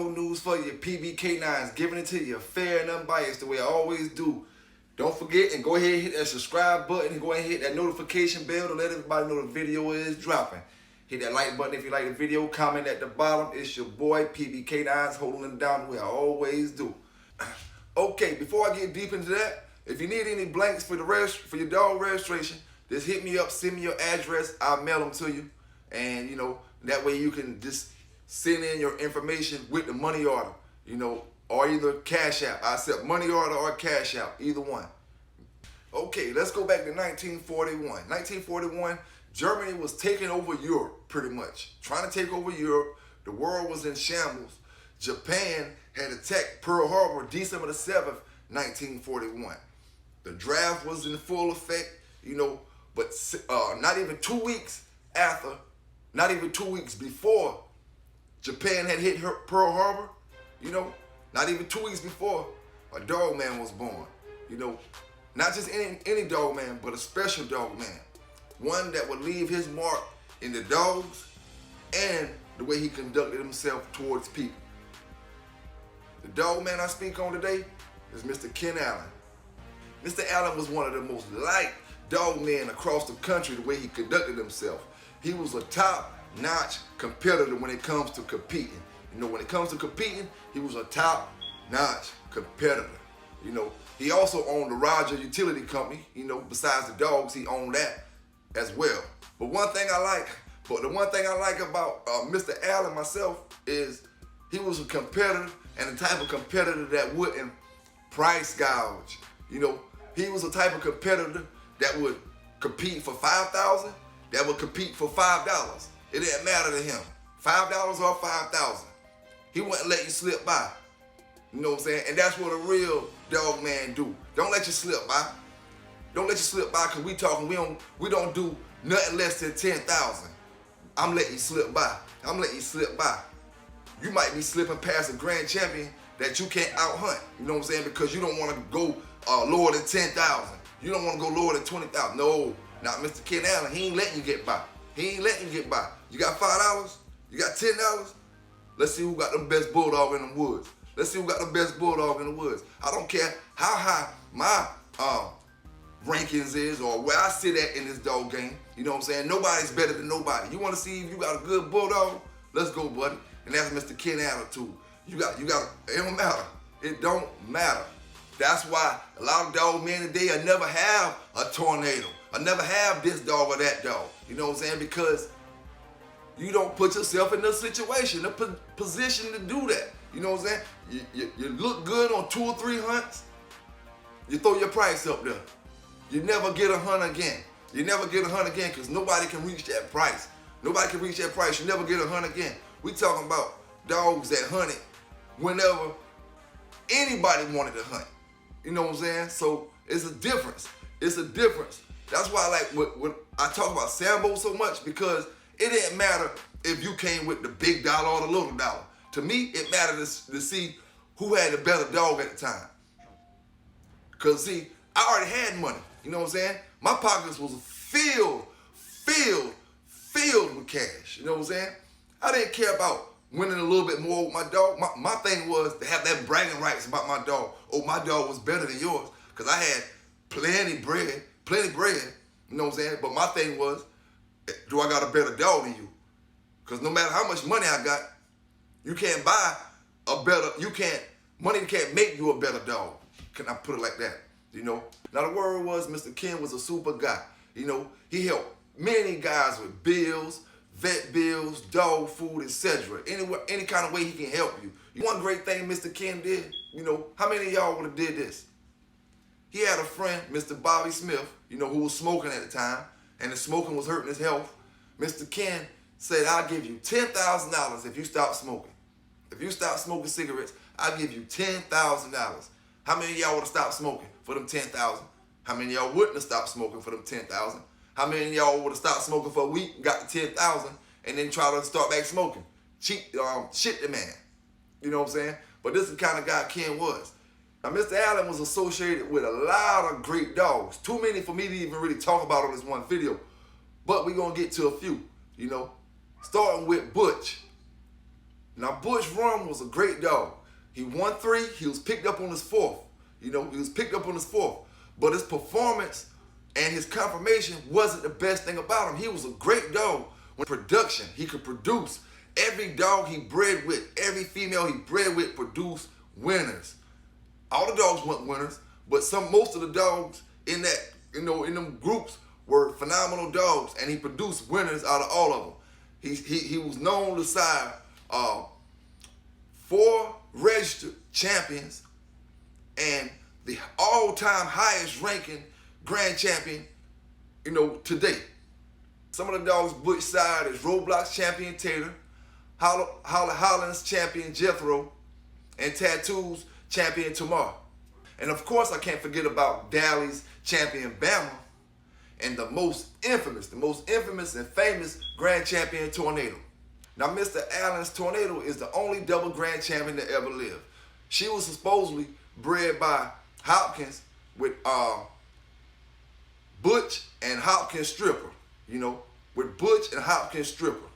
dog news for you, PBK9s, giving it to you fair and unbiased the way I always do. Don't forget and go ahead and hit that subscribe button and go ahead and hit that notification bell to let everybody know the video is dropping. Hit that like button if you like the video, comment at the bottom. It's your boy PBK9s holding it down the way I always do. Okay, before I get deep into that, if you need any blanks for your dog registration, just hit me up, send me your address, I'll mail them to you. And that way you can just send in your information with the money order, or either Cash App. I accept money order or Cash App, either one. Okay, let's go back to 1941. 1941, Germany was taking over Europe, pretty much. Trying to take over Europe. The world was in shambles. Japan had attacked Pearl Harbor December the 7th, 1941. The draft was in full effect, but not even 2 weeks after, not even 2 weeks before Japan had hit Pearl Harbor, not even 2 weeks before, a dog man was born. Not just any dog man, but a special dog man. One that would leave his mark in the dogs and the way he conducted himself towards people. The dog man I speak on today is Mr. Ken Allen. Mr. Allen was one of the most liked dog men across the country the way he conducted himself. He was a top-notch competitor when it comes to competing. When it comes to competing, he was a top-notch competitor. He also owned the Roger Utility Company. Besides the dogs, he owned that as well. But the one thing I like about Mr. Allen myself is he was a competitor and the type of competitor that wouldn't price gouge. He was the type of competitor that would compete for $5,000, that would compete for $5. It didn't matter to him. $5 or $5,000. He wouldn't let you slip by. You know what I'm saying? And that's what a real dog man do. Don't let you slip by. Don't let you slip by, because we don't do nothing less than 10,000. I'm letting you slip by. I'm letting you slip by. You might be slipping past a grand champion that you can't out hunt. You know what I'm saying? Because you don't want to go lower than 10,000. You don't want to go lower than 20,000. No, not Mr. Ken Allen. He ain't letting you get by. He ain't letting you get by. You got $5? You got $10? Let's see who got the best bulldog in the woods. Let's see who got the best bulldog in the woods. I don't care how high my rankings is or where I sit at in this dog game. You know what I'm saying? Nobody's better than nobody. You want to see if you got a good bulldog? Let's go, buddy. And that's Mr. Ken Allen too. You got. It don't matter. It don't matter. That's why a lot of dog men today I never have a tornado. I never have this dog or that dog. You know what I'm saying? Because you don't put yourself in the situation, the position to do that. You know what I'm saying? You look good on 2 or 3 hunts, you throw your price up there. You never get a hunt again. You never get a hunt again because nobody can reach that price. Nobody can reach that price. You never get a hunt again. We talking about dogs that hunted whenever anybody wanted to hunt. You know what I'm saying? So it's a difference. It's a difference. That's why I like when I talk about Sambo so much, because it didn't matter if you came with the big dollar or the little dollar. To me, it mattered to see who had the better dog at the time. Because, see, I already had money. You know what I'm saying? My pockets was filled with cash. You know what I'm saying? I didn't care about winning a little bit more with my dog. My thing was to have that bragging rights about my dog. Oh, my dog was better than yours. Because I had plenty bread. You know what I'm saying? But my thing was, do I got a better dog than you? Because no matter how much money I got, you can't buy a better, money can't make you a better dog. Can I put it like that? Now the word was Mr. Ken was a super guy. He helped many guys with bills, vet bills, dog food, etc. Any kind of way he can help you. One great thing Mr. Ken did, how many of y'all would have did this? He had a friend, Mr. Bobby Smith, who was smoking at the time, and the smoking was hurting his health. Mr. Ken said, I'll give you $10,000 if you stop smoking. If you stop smoking cigarettes, I'll give you $10,000. How many of y'all would have stopped smoking for them $10,000? How many of y'all wouldn't have stopped smoking for them $10,000? How many of y'all would have stopped smoking for a week and got the $10,000 and then try to start back smoking? Shit the man. You know what I'm saying? But this is the kind of guy Ken was. Now, Mr. Allen was associated with a lot of great dogs. Too many for me to even really talk about on this one video. But we're going to get to a few, Starting with Butch. Now, Butch Rum was a great dog. He won 3. He was picked up on his 4th. He was picked up on his 4th. But his performance and his conformation wasn't the best thing about him. He was a great dog. When production, he could produce. Every dog he bred with, every female he bred with produced winners. All the dogs weren't winners, but most of the dogs in that, in them groups were phenomenal dogs, and he produced winners out of all of them. He was known to sire 4 registered champions and the all-time highest ranking grand champion, to date. Some of the dogs Butch sired is Roblox champion Tater, Holland's champion Jethro, and Tattoo's champion Tamar. And of course I can't forget about Dally's champion Bama, and the most infamous and famous grand champion Tornado. Now, Mr. Allen's Tornado is the only double grand champion that ever lived. She was supposedly bred by Hopkins with Butch and Hopkins Stripper, with Butch and Hopkins Stripper.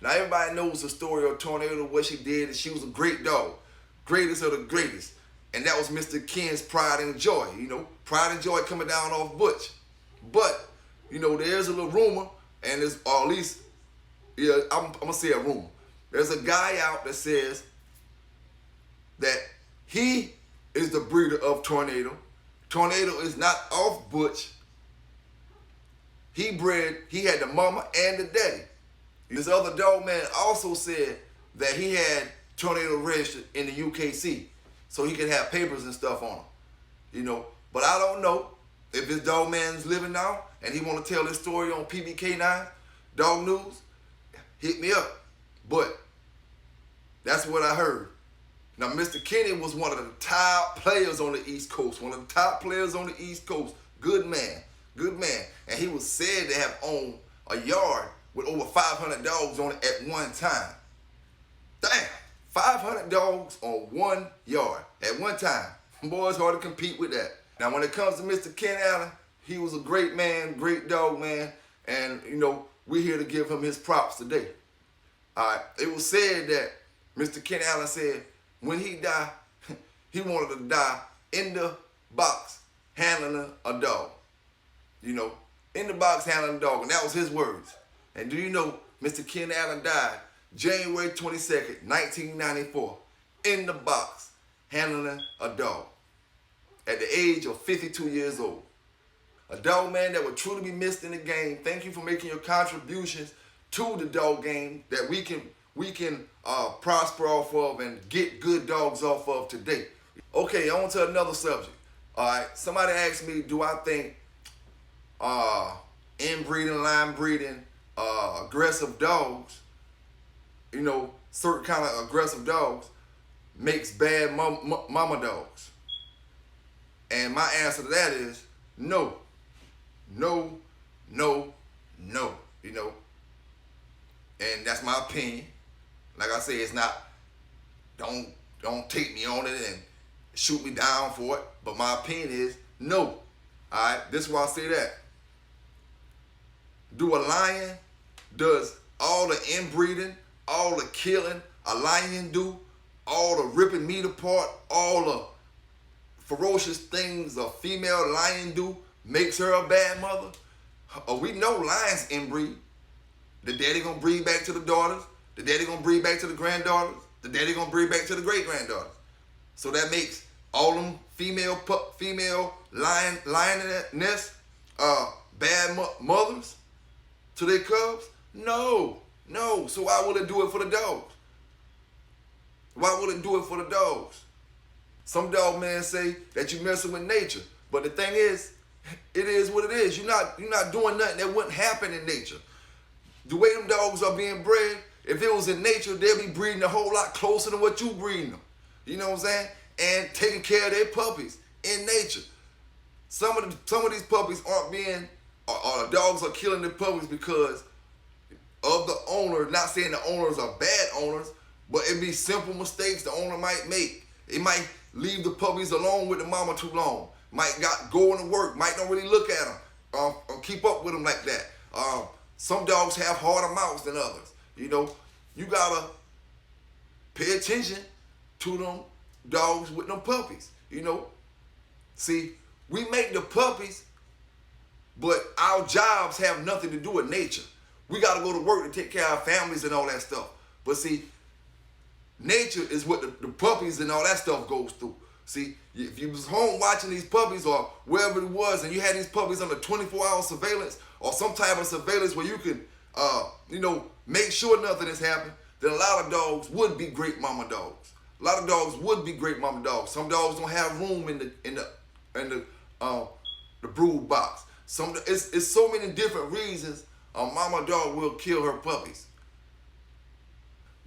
Now, everybody knows the story of Tornado, what she did, and she was a great dog, greatest of the greatest. And that was Mr. Ken's pride and joy, pride and joy coming down off Butch. But, there's a little rumor, and there's, or at least, I'm going to say a rumor. There's a guy out that says that he is the breeder of Tornado. Tornado is not off Butch. He had the mama and the daddy. This other dog man also said that he had Tornado registered in the UKC, so he could have papers and stuff on him, But I don't know if this dog man's living now and he want to tell this story on PBK9, Dog News, hit me up. But that's what I heard. Now, Mr. Kenny was one of the top players on the East Coast, Good man. And he was said to have owned a yard with over 500 dogs on it at one time. Damn, 500 dogs on one yard at one time. Boy, it's hard to compete with that. Now, when it comes to Mr. Ken Allen, he was a great man, great dog man, and, we're here to give him his props today. All right, it was said that Mr. Ken Allen said when he died, he wanted to die in the box handling a dog. In the box handling a dog, and that was his words. And do you know Mr. Ken Allen died January 22nd, 1994, in the box handling a dog at the age of 52 years old. A dog man that would truly be missed in the game. Thank you for making your contributions to the dog game that we can prosper off of and get good dogs off of today. Okay, on to another subject. All right, somebody asked me, do I think inbreeding, line breeding, aggressive dogs, certain kind of aggressive dogs makes bad mama dogs? And my answer to that is no. And that's my opinion. Like I say, it's not, don't take me on it and shoot me down for it. But my opinion is no. All right, this is why I say that. Does all the inbreeding, all the killing a lion do, all the ripping meat apart, all the ferocious things a female lion do, makes her a bad mother? We know lions inbreed. The daddy gonna breed back to the daughters. The daddy gonna breed back to the granddaughters. The daddy gonna breed back to the great-granddaughters. So that makes all them female lioness bad mothers to their cubs? No. So why would it do it for the dogs? Why would it do it for the dogs? Some dog men say that you're messing with nature, but the thing is, it is what it is. You're not doing nothing that wouldn't happen in nature. The way them dogs are being bred, if it was in nature, they'll be breeding a whole lot closer than what you breeding them. You know what I'm saying? And taking care of their puppies in nature. Some of these puppies aren't being, or the dogs are killing the puppies because of the owner. Not saying the owners are bad owners, but it be simple mistakes the owner might make. It might leave the puppies alone with the mama too long. Might go into work. Might not really look at them or keep up with them like that. Some dogs have harder mouths than others. You gotta pay attention to them dogs with them puppies, you know. See, we make the puppies, but our jobs have nothing to do with nature. We got to go to work to take care of our families and all that stuff. But see, nature is what the puppies and all that stuff goes through. See, if you was home watching these puppies or wherever it was and you had these puppies under 24-hour surveillance or some type of surveillance where you can, you know, make sure nothing has happened, then a lot of dogs would be great mama dogs. A lot of dogs would be great mama dogs. Some dogs don't have room in the brood box. It's so many different reasons a mama dog will kill her puppies.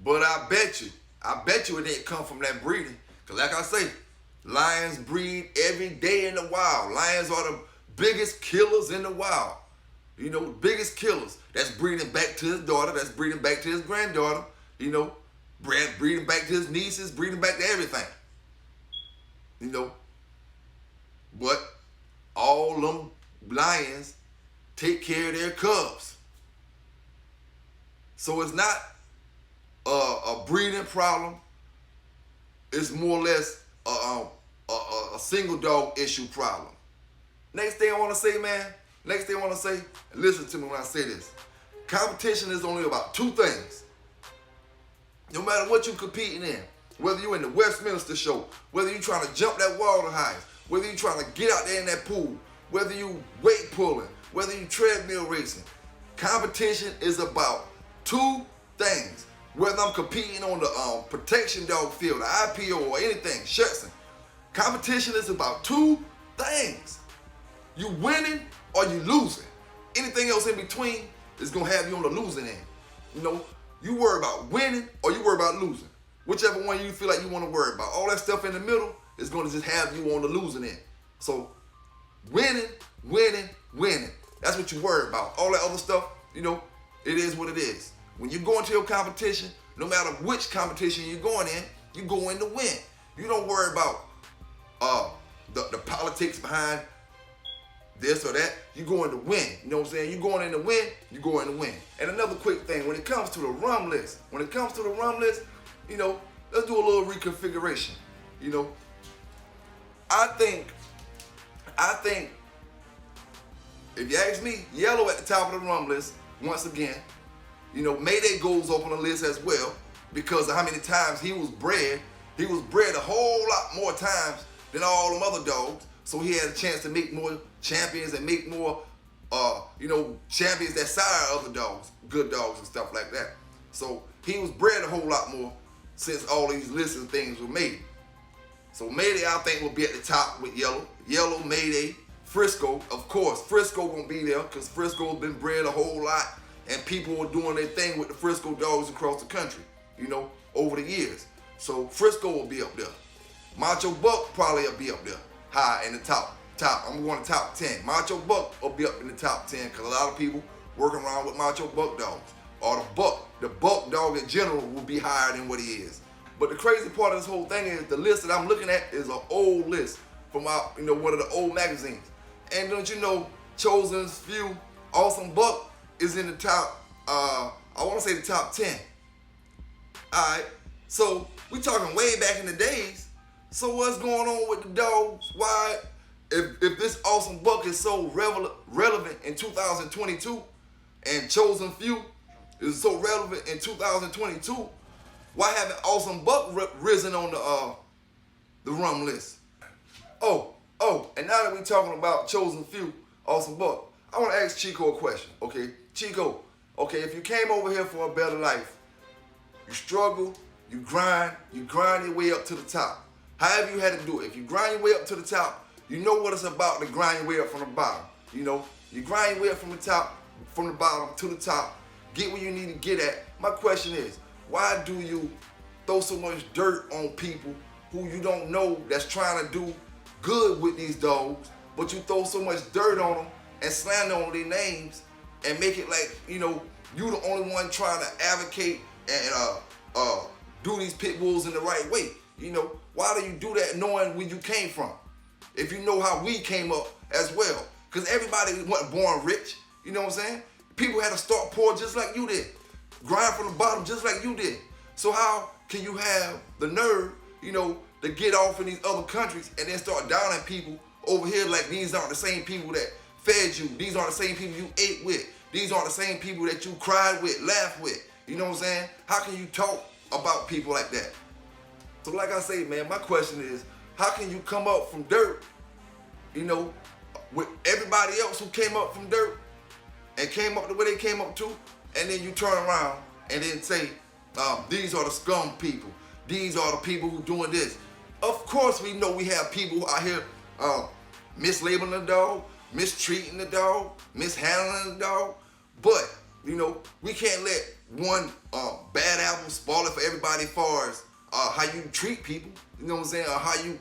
But I bet you it didn't come from that breeding. Cause like I say, lions breed every day in the wild. Lions are the biggest killers in the wild. You know, the biggest killers. That's breeding back to his daughter. That's breeding back to his granddaughter. You know, breeding back to his nieces. Breeding back to everything. You know. But all them lions take care of their cubs. So it's not a breeding problem. It's more or less a single dog issue problem. Next thing I want to say, man. Next thing I want to say, and listen to me when I say this. Competition is only about two things. No matter what you're competing in, whether you're in the Westminster show, whether you're trying to jump that water highs, whether you're trying to get out there in that pool, whether you weight pulling, whether you treadmill racing, competition is about two things. Whether I'm competing on the protection dog field, the IPO, or anything, Shetson, competition is about two things. You winning or you losing. Anything else in between is gonna have you on the losing end. You know, you worry about winning or you worry about losing. Whichever one you feel like you want to worry about. All that stuff in the middle is gonna just have you on the losing end. So winning. That's what you worry about. All that other stuff, you know, it is what it is. When you go into your competition, no matter which competition you're going in, you go in to win. You don't worry about the politics behind this or that. You go in to win. You know what I'm saying? You going in to win, you go in to win. And another quick thing, when it comes to the rum list, you know, let's do a little reconfiguration. You know, I think if you ask me, yellow at the top of the rum list once again. You know, Mayday goes up on the list as well because of how many times he was bred. He was bred a whole lot more times than all them other dogs. So he had a chance to make more champions and make more, you know, champions that sire other dogs, good dogs and stuff like that. So he was bred a whole lot more since all these lists and things were made. So Mayday, I think, will be at the top with yellow. Yellow, Mayday, Frisco. Of course, Frisco won't be there because Frisco's been bred a whole lot. And people are doing their thing with the Frisco dogs across the country, you know, over the years. So Frisco will be up there. Macho Buck probably will be up there, high in the top. I'm going to top 10. Macho Buck will be up in the top 10 because a lot of people working around with Macho Buck dogs. Or the Buck dog in general will be higher than what he is. But the crazy part of this whole thing is the list that I'm looking at is an old list from our, you know, one of the old magazines. And don't you know, Chosen's Few, Awesome Buck is in the top, I want to say the top 10. Alright, so we talking way back in the days. So what's going on with the dogs? Why, if this Awesome Buck is so relevant in 2022 and Chosen Few is so relevant in 2022, why haven't Awesome Buck risen on the rum list? Oh, and now that we're talking about Chosen Few, Awesome Buck, I want to ask Chico a question, okay? Chico, okay, if you came over here for a better life, you struggle, you grind your way up to the top. However you had to do it. If you grind your way up to the top, you know what it's about to grind your way up from the bottom. You know, you grind your way up from the bottom to the top, get where you need to get at. My question is, why do you throw so much dirt on people who you don't know that's trying to do good with these dogs, but you throw so much dirt on them and slander on their names and make it like, you know, you the only one trying to advocate and do these pit bulls in the right way? You know, why do you do that knowing where you came from? If you know how we came up as well. Because everybody wasn't born rich, you know what I'm saying? People had to start poor just like you did. Grind from the bottom just like you did. So how can you have the nerve, to get off in these other countries and then start downing people over here like these aren't the same people that fed you. These aren't the same people you ate with. These aren't the same people that you cried with, laughed with. You know what I'm saying? How can you talk about people like that? So like I say, man, my question is, how can you come up from dirt, with everybody else who came up from dirt and came up the way they came up to, and then you turn around and then say, these are the scum people. These are the people who doing this. Of course we know we have people out here mislabeling the dog, mistreating the dog, mishandling the dog, but we can't let one bad apple spoil it for everybody as far as how you treat people, you know what I'm saying, or how you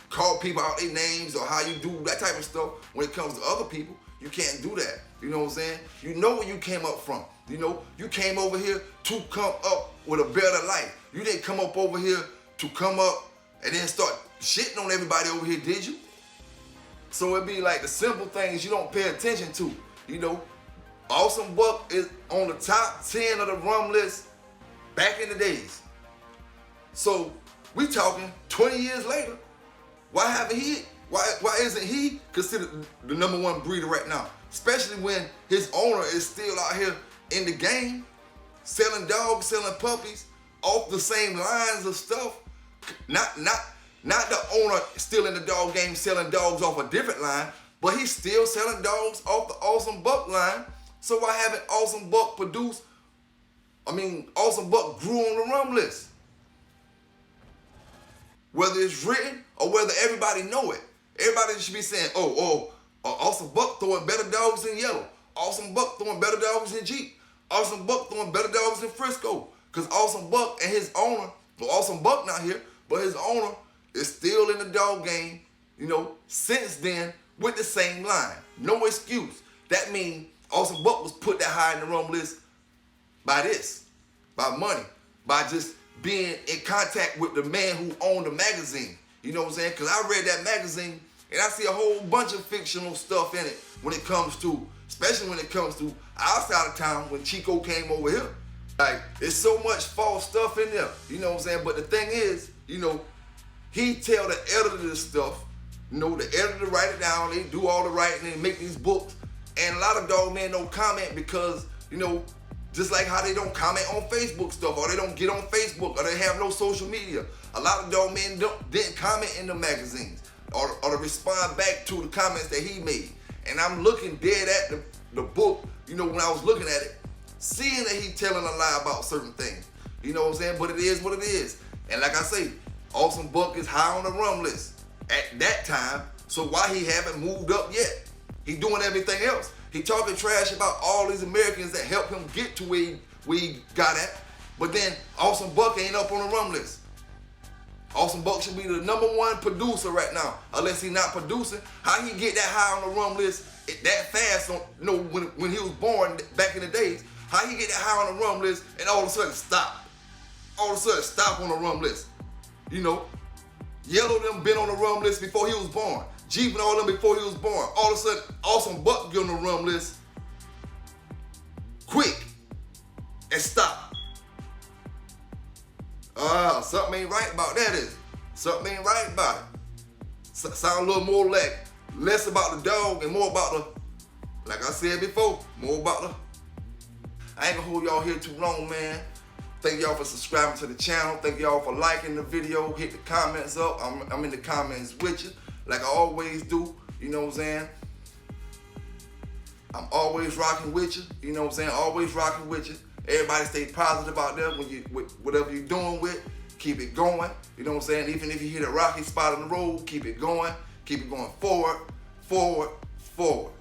call people out their names, or how you do that type of stuff when it comes to other people. You can't do that, you know what I'm saying? You know where you came up from, you came over here to come up with a better life. You didn't come up over here to come up and then start shitting on everybody over here, did you? So it'd be like the simple things you don't pay attention to, Awesome Buck is on the top 10 of the rum list back in the days. So we talking 20 years later. Why isn't he considered the #1 breeder right now? Especially when his owner is still out here in the game, selling dogs, selling puppies off the same lines of stuff. Not the owner still in the dog game selling dogs off a different line, but he's still selling dogs off the Awesome Buck line. So why haven't Awesome Buck Awesome Buck grew on the rum list? Whether it's written or whether everybody know it. Everybody should be saying, Awesome Buck throwing better dogs than Yellow. Awesome Buck throwing better dogs than Jeep. Awesome Buck throwing better dogs than Frisco. Because Awesome Buck and his owner, Awesome Buck not here, but his owner is still in the dog game, since then with the same line. No excuse. That means Awesome Buck was put that high in the rum list by money, by just being in contact with the man who owned the magazine. You know what I'm saying? Because I read that magazine and I see a whole bunch of fictional stuff in it especially when it comes to outside of town when Chico came over here. Like, there's so much false stuff in there. You know what I'm saying? But the thing is, he tell the editor this stuff. The editor write it down, they do all the writing and make these books. And a lot of dog men don't comment because, just like how they don't comment on Facebook stuff, or they don't get on Facebook, or they have no social media. A lot of dog men didn't comment in the magazines or to respond back to the comments that he made. And I'm looking dead at the book, when I was looking at it, seeing that he telling a lie about certain things. You know what I'm saying? But it is what it is. And like I say, Awesome Buck is high on the rum list at that time, so why he haven't moved up yet? He doing everything else. He talking trash about all these Americans that helped him get to where he got at, but then Awesome Buck ain't up on the rum list. Awesome Buck should be the #1 producer right now, unless he's not producing. How he get that high on the rum list that fast? When he was born back in the days, how he get that high on the rum list and all of a sudden stop? All of a sudden stop on the rum list. Yellow them been on the rum list before he was born. Jeep and all them before he was born. All of a sudden, Awesome Buck get on the rum list quick and stop. Something ain't right about that, is it? Something ain't right about it. Sound a little more like less about the dog and more about like I said before, more about I ain't gonna hold y'all here too long, man. Thank y'all for subscribing to the channel. Thank y'all for liking the video. Hit the comments up. I'm in the comments with you, like I always do. You know what I'm saying? I'm always rocking with you. You know what I'm saying? Always rocking with you. Everybody stay positive out there with whatever you're doing with. Keep it going. You know what I'm saying? Even if you hit a rocky spot on the road, keep it going. Keep it going forward, forward, forward.